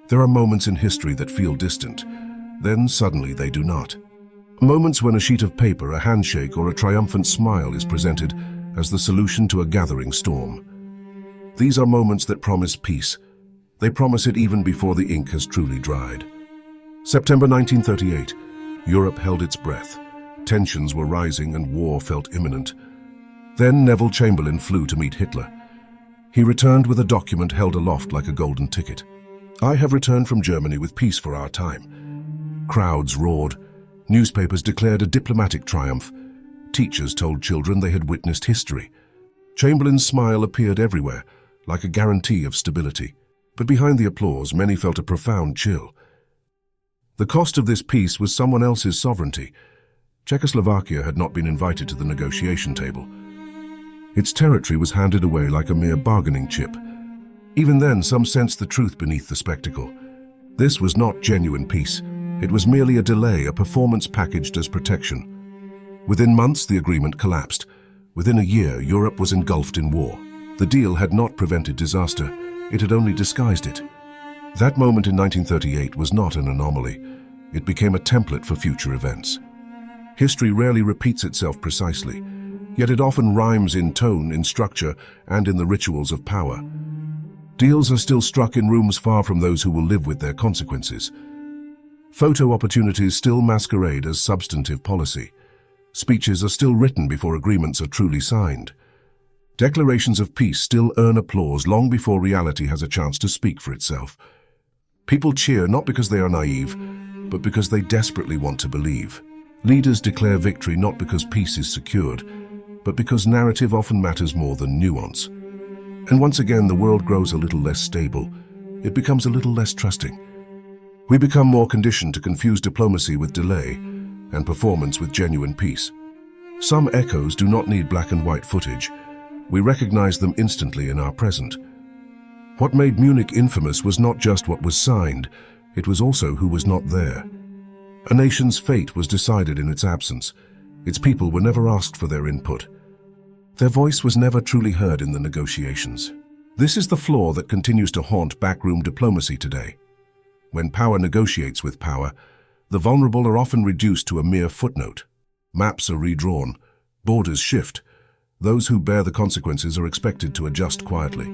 There are moments in history that feel distant, then suddenly they do not. Moments when a sheet of paper, a handshake, or a triumphant smile is presented as the solution to a gathering storm. These are moments that promise peace. They promise it even before the ink has truly dried. September 1938, Europe held its breath. Tensions were rising and war felt imminent. Then Neville Chamberlain flew to meet Hitler. He returned with a document held aloft like a golden ticket. "I have returned from Germany with peace for our time." Crowds roared. Newspapers declared a diplomatic triumph. Teachers told children they had witnessed history. Chamberlain's smile appeared everywhere, like a guarantee of stability. But behind the applause, many felt a profound chill. The cost of this peace was someone else's sovereignty. Czechoslovakia had not been invited to the negotiation table. Its territory was handed away like a mere bargaining chip. Even then, some sensed the truth beneath the spectacle. This was not genuine peace. It was merely a delay, a performance packaged as protection. Within months, the agreement collapsed. Within a year, Europe was engulfed in war. The deal had not prevented disaster. It had only disguised it. That moment in 1938 was not an anomaly. It became a template for future events. History rarely repeats itself precisely, yet it often rhymes in tone, in structure, and in the rituals of power. Deals are still struck in rooms far from those who will live with their consequences. Photo opportunities still masquerade as substantive policy. Speeches are still written before agreements are truly signed. Declarations of peace still earn applause long before reality has a chance to speak for itself. People cheer not because they are naive, but because they desperately want to believe. Leaders declare victory not because peace is secured, but because narrative often matters more than nuance. And once again, the world grows a little less stable. It becomes a little less trusting. We become more conditioned to confuse diplomacy with delay and performance with genuine peace. Some echoes do not need black and white footage. We recognize them instantly in our present. What made Munich infamous was not just what was signed, it was also who was not there. A nation's fate was decided in its absence. Its people were never asked for their input. Their voice was never truly heard in the negotiations. This is the flaw that continues to haunt backroom diplomacy today. When power negotiates with power, the vulnerable are often reduced to a mere footnote. Maps are redrawn, borders shift. Those who bear the consequences are expected to adjust quietly.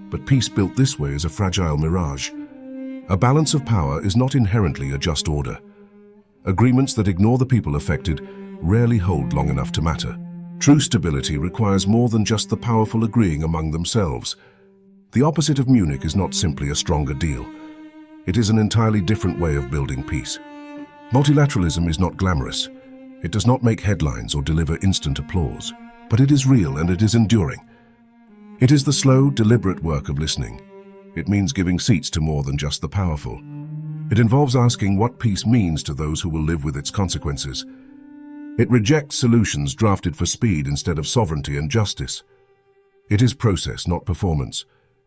But peace built this way is a fragile mirage. A balance of power is not inherently a just order. Agreements that ignore the people affected rarely hold long enough to matter. True stability requires more than just the powerful agreeing among themselves. The opposite of Munich is not simply a stronger deal. It is an entirely different way of building peace. Multilateralism is not glamorous. It does not make headlines or deliver instant applause. But it is real and it is enduring. It is the slow, deliberate work of listening. It means giving seats to more than just the powerful. It involves asking what peace means to those who will live with its consequences. It rejects solutions drafted for speed instead of sovereignty and justice. It is process, not performance.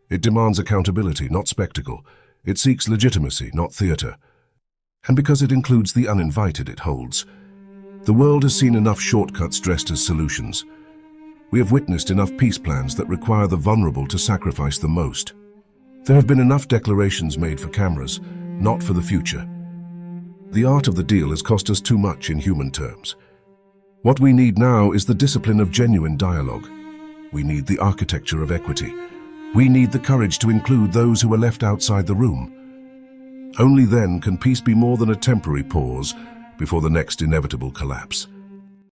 It demands accountability, not spectacle. It seeks legitimacy, not theater. And because it includes the uninvited, it holds. The world has seen enough shortcuts dressed as solutions. We have witnessed enough peace plans that require the vulnerable to sacrifice the most. There have been enough declarations made for cameras, not for the future. The art of the deal has cost us too much in human terms. What we need now is the discipline of genuine dialogue. We need the architecture of equity. We need the courage to include those who are left outside the room. Only then can peace be more than a temporary pause before the next inevitable collapse.